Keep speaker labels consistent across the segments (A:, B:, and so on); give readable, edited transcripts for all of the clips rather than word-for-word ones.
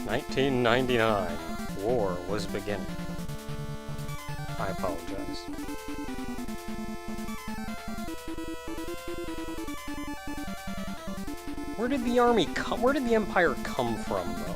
A: 1999. War was beginning. I apologize. Where did the army come? Where did the Empire come from, though?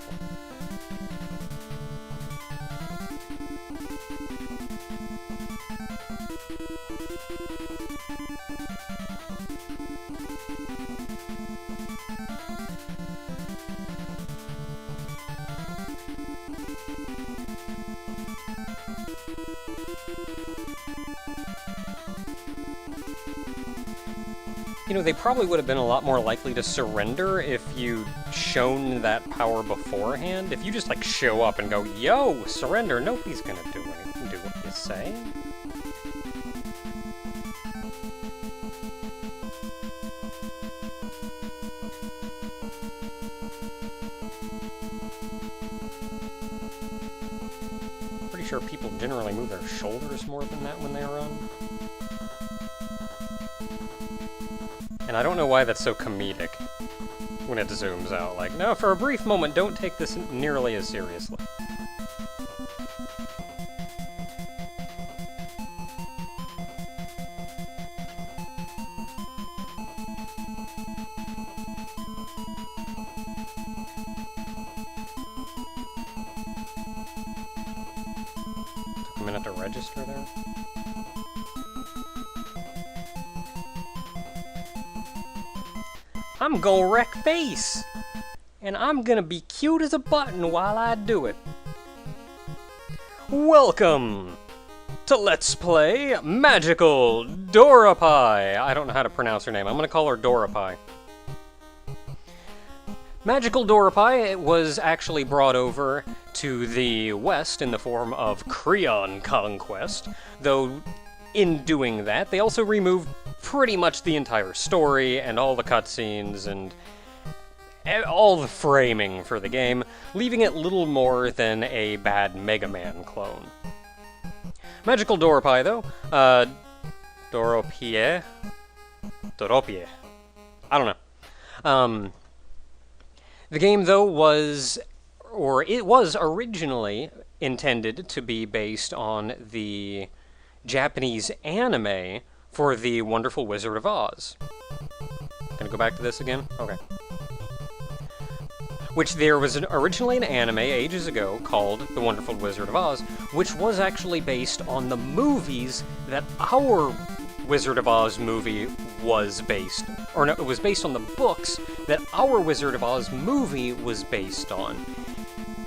A: You know, they probably would have been a lot more likely to surrender if you'd shown that power beforehand. If you just, like, show up and go, yo, surrender, nobody's gonna do anything, do what you say. Pretty sure people generally move their shoulders more than that when they run. And I don't know why that's so comedic when it zooms out. Like, no, for a brief moment, don't take this nearly as seriously. Took a minute to register there. I'm gonna wreck face! And I'm gonna be cute as a button while I do it. Welcome to Let's Play Magical Doropie! I don't know how to pronounce her name. I'm gonna call her Doropie. Magical Doropie was actually brought over to the west in the form of Krion Conquest, though in doing that, they also removed pretty much the entire story and all the cutscenes and all the framing for the game, leaving it little more than a bad MegaMan clone. Magical Doropie, though, Doropie? Doropie. I don't know. The game, though, was originally intended to be based on the Japanese anime for The Wonderful Wizard of Oz. Gonna go back to this again? Okay. Which there was originally an anime ages ago called The Wonderful Wizard of Oz, which was actually based on the movies that our Wizard of Oz movie was based, or no, it was based on the books that our Wizard of Oz movie was based on.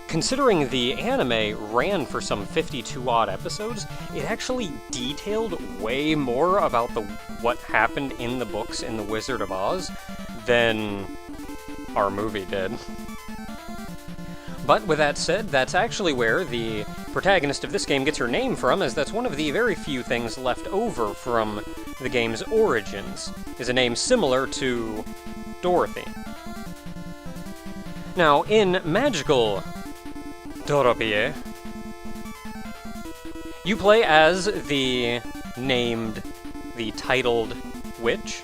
A: Considering the anime ran for some 52-odd episodes, it actually detailed way more about what happened in the books in The Wizard of Oz than our movie did. But with that said, that's actually where the protagonist of this game gets her name from, as that's one of the very few things left over from the game's origins, is a name similar to Dorothy. Now, in Magical Doropie, you play as the titled witch.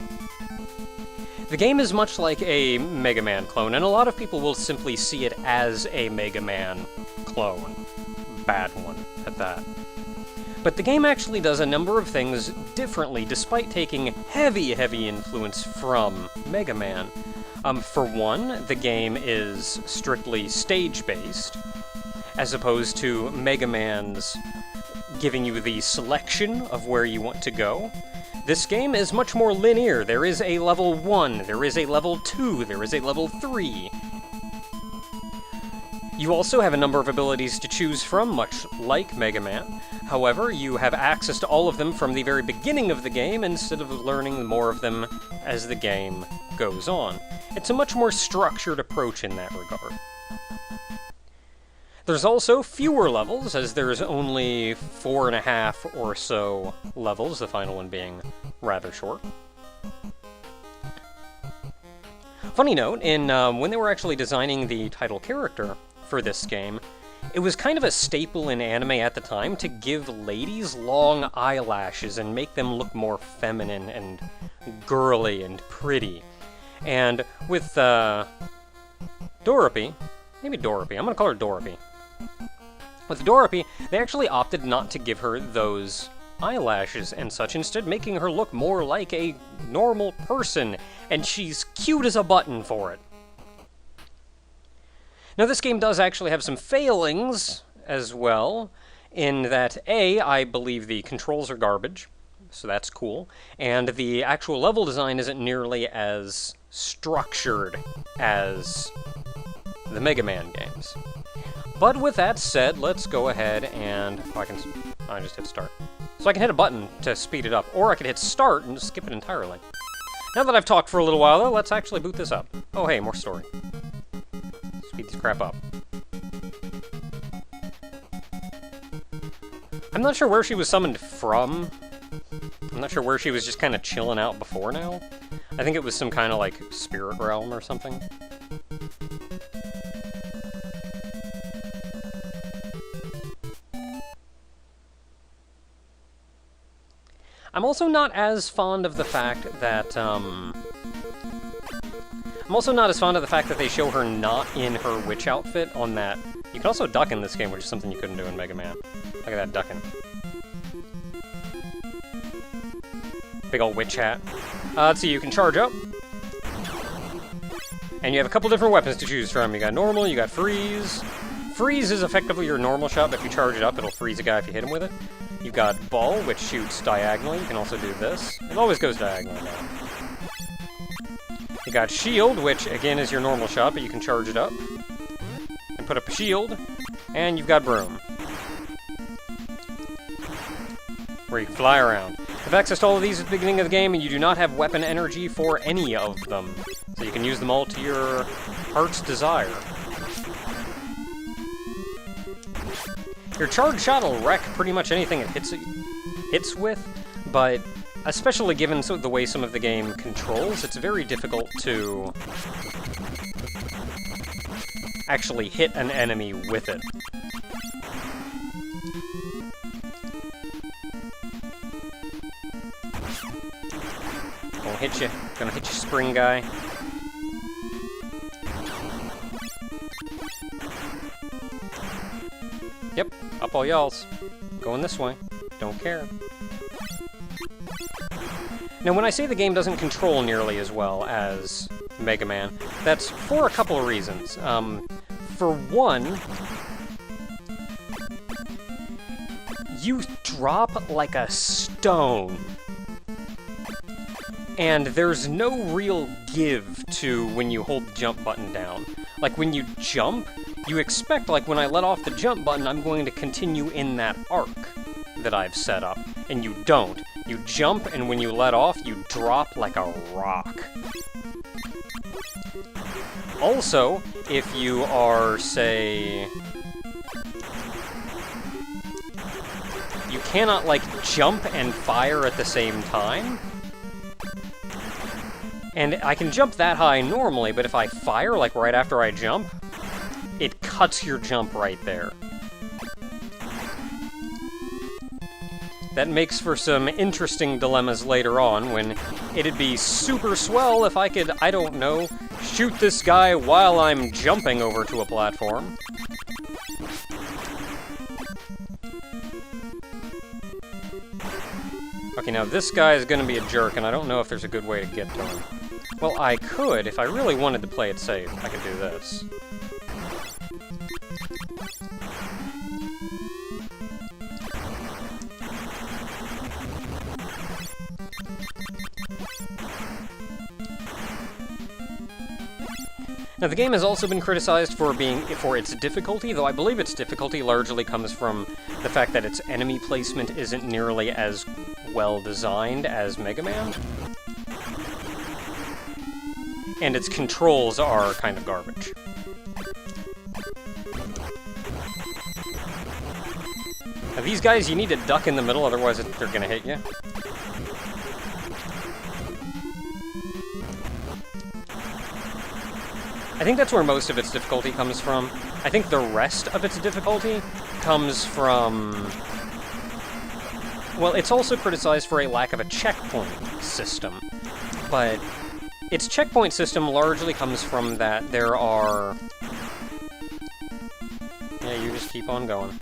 A: The game is much like a MegaMan clone, and a lot of people will simply see it as a MegaMan clone. Bad one, at that. But the game actually does a number of things differently, despite taking heavy influence from MegaMan. For one, the game is strictly stage-based, as opposed to MegaMan's giving you the selection of where you want to go. This game is much more linear. There is a level 1, there is a level 2, there is a level 3. You also have a number of abilities to choose from, much like MegaMan. However, you have access to all of them from the very beginning of the game, instead of learning more of them as the game goes on. It's a much more structured approach in that regard. There's also fewer levels, as there's only 4.5 or so levels, the final one being rather short. Funny note, when they were actually designing the title character for this game, it was kind of a staple in anime at the time to give ladies long eyelashes and make them look more feminine and girly and pretty. And with Doropie, Maybe Doropie. I'm gonna call her Doropie. With Doropie, they actually opted not to give her those eyelashes and such, instead making her look more like a normal person, and she's cute as a button for it. Now, this game does actually have some failings as well, in that A, I believe the controls are garbage, so that's cool, and the actual level design isn't nearly as structured as the Mega Man games. But with that said, let's go ahead and... I just hit start. So I can hit a button to speed it up, or I could hit start and just skip it entirely. Now that I've talked for a little while, though, let's actually boot this up. Oh hey, more story. Speed this crap up. I'm not sure where she was summoned from. I'm not sure where she was just kind of chilling out before now. I think it was some kind of, like, spirit realm or something. I'm also not as fond of the fact that, they show her not in her witch outfit on that. You can also duck in this game, which is something you couldn't do in Mega Man. Look at that ducking. Big ol' witch hat. Let's see, you can charge up. And you have a couple different weapons to choose from. You got normal, you got freeze. Freeze is effectively your normal shot, but if you charge it up, it'll freeze a guy if you hit him with it. You've got ball, which shoots diagonally. You can also do this. It always goes diagonally now. You got shield, which again is your normal shot, but you can charge it up. And put up a shield. And you've got broom, where you can fly around. Have access to all of these at the beginning of the game, and you do not have weapon energy for any of them. So you can use them all to your heart's desire. Your charged shot will wreck pretty much anything it hits with, but especially given the way some of the game controls, it's very difficult to actually hit an enemy with it. Gonna hit you, spring guy. Yep, up all y'alls. Going this way. Don't care. Now, when I say the game doesn't control nearly as well as Mega Man, that's for a couple of reasons. For one, you drop like a stone. And there's no real give to when you hold the jump button down. Like, when you jump, you expect, like, when I let off the jump button, I'm going to continue in that arc that I've set up. And you don't. You jump, and when you let off, you drop like a rock. Also, if you are, say... You cannot, like, jump and fire at the same time. And I can jump that high normally, but if I fire, like, right after I jump, it cuts your jump right there. That makes for some interesting dilemmas later on, when it'd be super swell if I could, I don't know, shoot this guy while I'm jumping over to a platform. Okay, now this guy is gonna be a jerk, and I don't know if there's a good way to get to him. Well, I could, if I really wanted to play it safe, I could do this. Now, the game has also been criticized for its difficulty, though I believe its difficulty largely comes from the fact that its enemy placement isn't nearly as well designed as Mega Man. And its controls are kind of garbage. Now, these guys, you need to duck in the middle, otherwise they're gonna hit you. I think that's where most of its difficulty comes from. I think the rest of its difficulty comes from... Well, it's also criticized for a lack of a checkpoint system, but its checkpoint system largely comes from that there are Yeah, you just keep on going.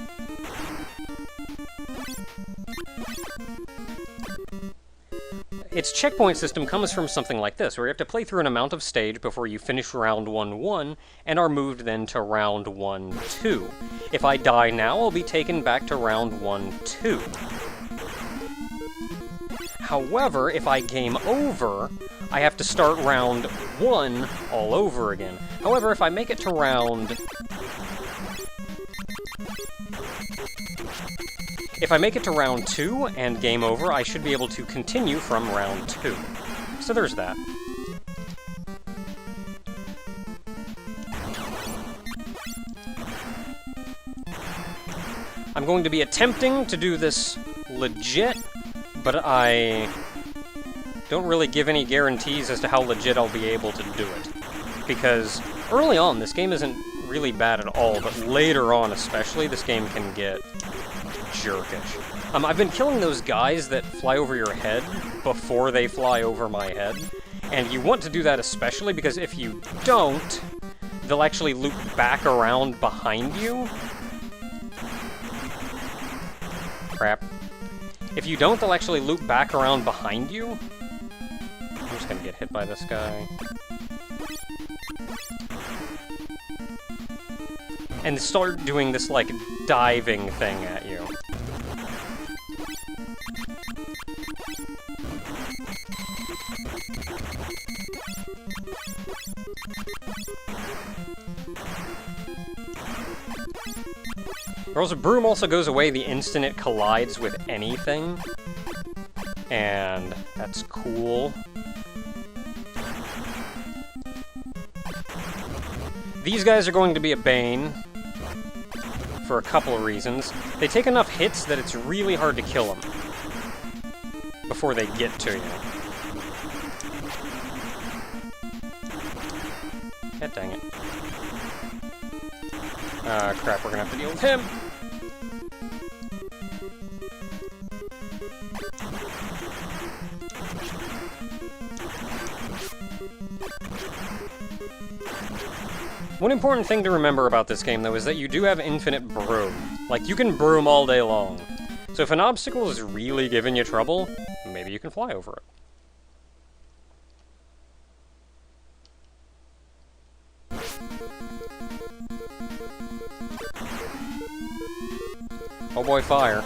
A: Its checkpoint system comes from something like this, where you have to play through an amount of stage before you finish round 1-1, and are moved then to round 1-2. If I die now, I'll be taken back to round 1-2. However, if I game over, I have to start round 1 all over again. However, if I make it to round... If I make it to round 2 and game over, I should be able to continue from round 2. So there's that. I'm going to be attempting to do this legit, but I don't really give any guarantees as to how legit I'll be able to do it. Because early on, this game isn't really bad at all, but later on especially, this game can get jerkish. I've been killing those guys that fly over your head before they fly over my head, and you want to do that especially because if you don't, they'll actually loop back around behind you. Crap. If you don't, they'll actually loop back around behind you. I'm just gonna get hit by this guy. And start doing this, like, diving thing at you. Broom also goes away the instant it collides with anything. And that's cool. These guys are going to be a bane for a couple of reasons. They take enough hits that it's really hard to kill them before they get to you. God dang it. Ah, crap, we're gonna have to deal with him. One important thing to remember about this game, though, is that you do have infinite broom. Like, you can broom all day long. So if an obstacle is really giving you trouble, maybe you can fly over it. Oh boy, fire.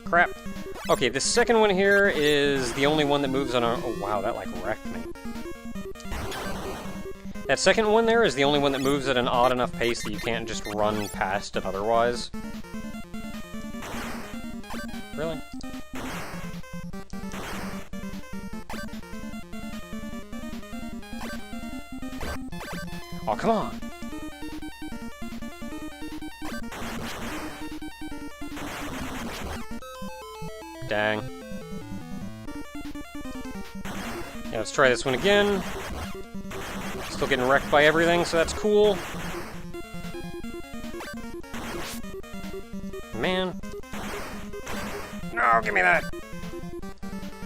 A: Crap. Okay, the second one here is the only one that moves on a... Oh wow, that like wrecked me. That second one there is the only one that moves at an odd enough pace that you can't just run past it otherwise. Really? Oh, come on! Dang. Yeah, let's try this one again. Still getting wrecked by everything, so that's cool. Man. No, give me that!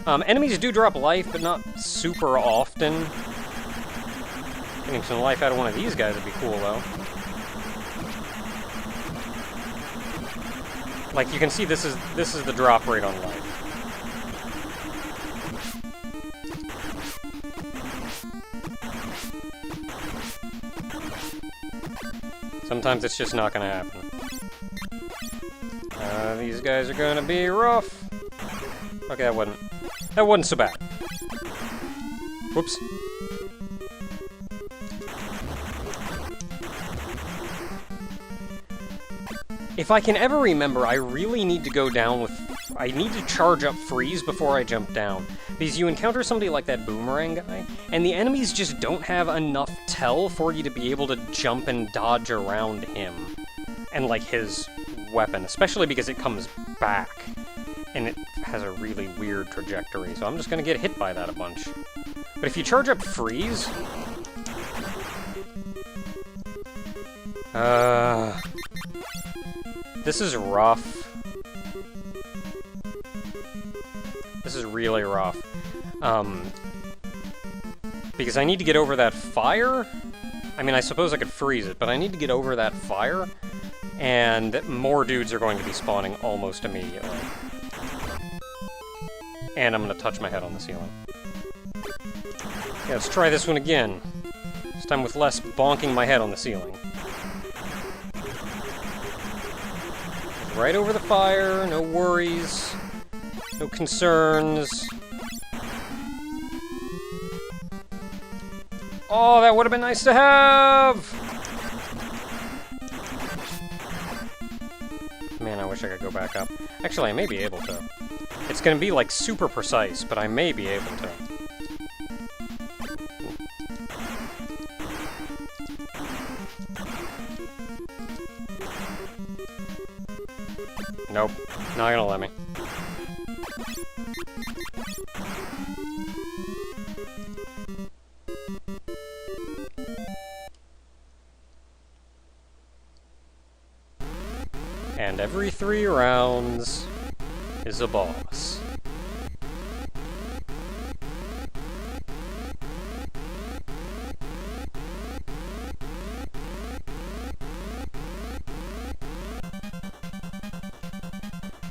A: Enemies do drop life, but not super often. Getting some life out of one of these guys would be cool, though. Like, you can see this is the drop rate on life. Sometimes it's just not gonna happen. These guys are gonna be rough. Okay, that wasn't so bad. Whoops. If I can ever remember, I really need to go down with... I need to charge up freeze before I jump down. Because you encounter somebody like that boomerang guy, and the enemies just don't have enough tell for you to be able to jump and dodge around him. And, like, his weapon, especially because it comes back. And it has a really weird trajectory, so I'm just gonna get hit by that a bunch. But if you charge up freeze... This is rough. This is really rough. Because I need to get over that fire, I mean, I suppose I could freeze it, but I need to get over that fire, and more dudes are going to be spawning almost immediately. And I'm going to touch my head on the ceiling. Yeah, let's try this one again. This time with less bonking my head on the ceiling. Right over the fire, no worries, no concerns. Oh, that would have been nice to have! Man, I wish I could go back up. Actually, I may be able to. It's gonna be, like, super precise, but I may be able to. Nope, not gonna let me. And every 3 rounds is a boss.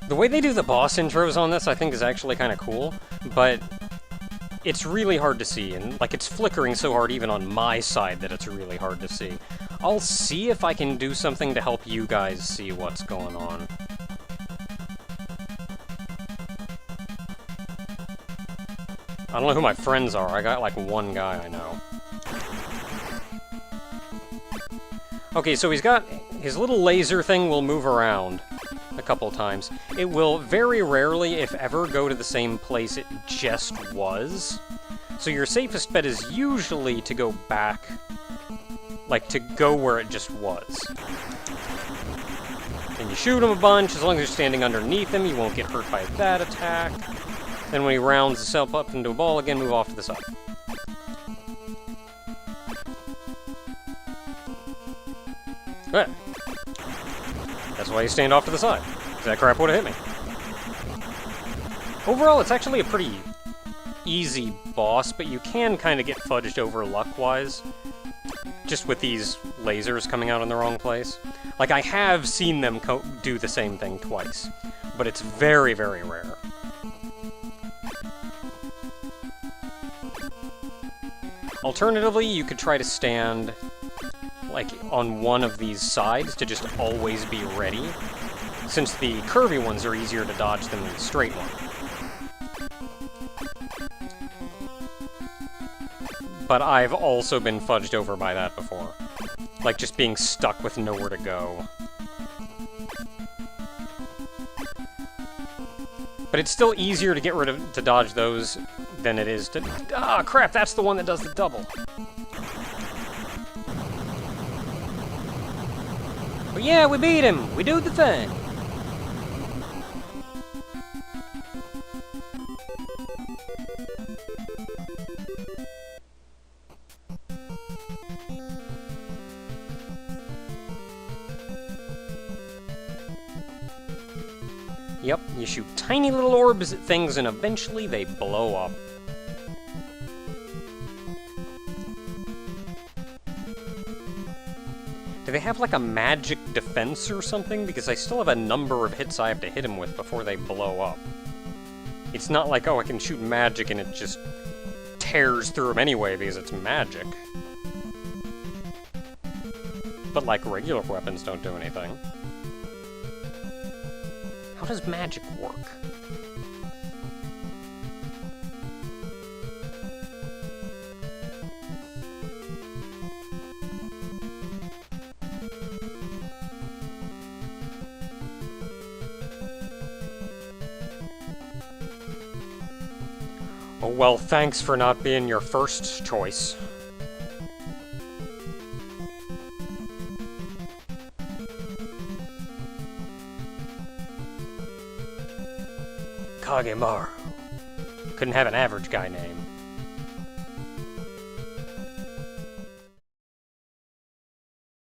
A: The way they do the boss intros on this, I think, is actually kind of cool, but it's really hard to see, and, like, it's flickering so hard even on my side that it's really hard to see. I'll see if I can do something to help you guys see what's going on. I don't know who my friends are. I got, like, one guy I know. Okay, so he's got... his little laser thing will move around a couple times. It will very rarely, if ever, go to the same place it just was. So your safest bet is usually to go back, like, to go where it just was. And you shoot him a bunch, as long as you're standing underneath him, you won't get hurt by that attack. Then when he rounds himself up into a ball again, move off to the side. Right. That's why you stand off to the side. That crap would have hit me. Overall, it's actually a pretty easy boss, but you can kind of get fudged over luck-wise, just with these lasers coming out in the wrong place. Like, I have seen them do the same thing twice, but it's very, very rare. Alternatively, you could try to stand, like, on one of these sides to just always be ready, since the curvy ones are easier to dodge than the straight one. But I've also been fudged over by that before. Like, just being stuck with nowhere to go. But it's still easier to get rid of, to dodge those than it is to... Ah, crap, that's the one that does the double. But yeah, we beat him! We do the thing! Yep, you shoot tiny little orbs at things and eventually they blow up. Do they have like a magic defense or something? Because I still have a number of hits I have to hit them with before they blow up. It's not like, oh, I can shoot magic and it just tears through them anyway because it's magic. But like regular weapons don't do anything. How does magic work? Oh well, thanks for not being your first choice. Kagemaru. Couldn't have an average guy name.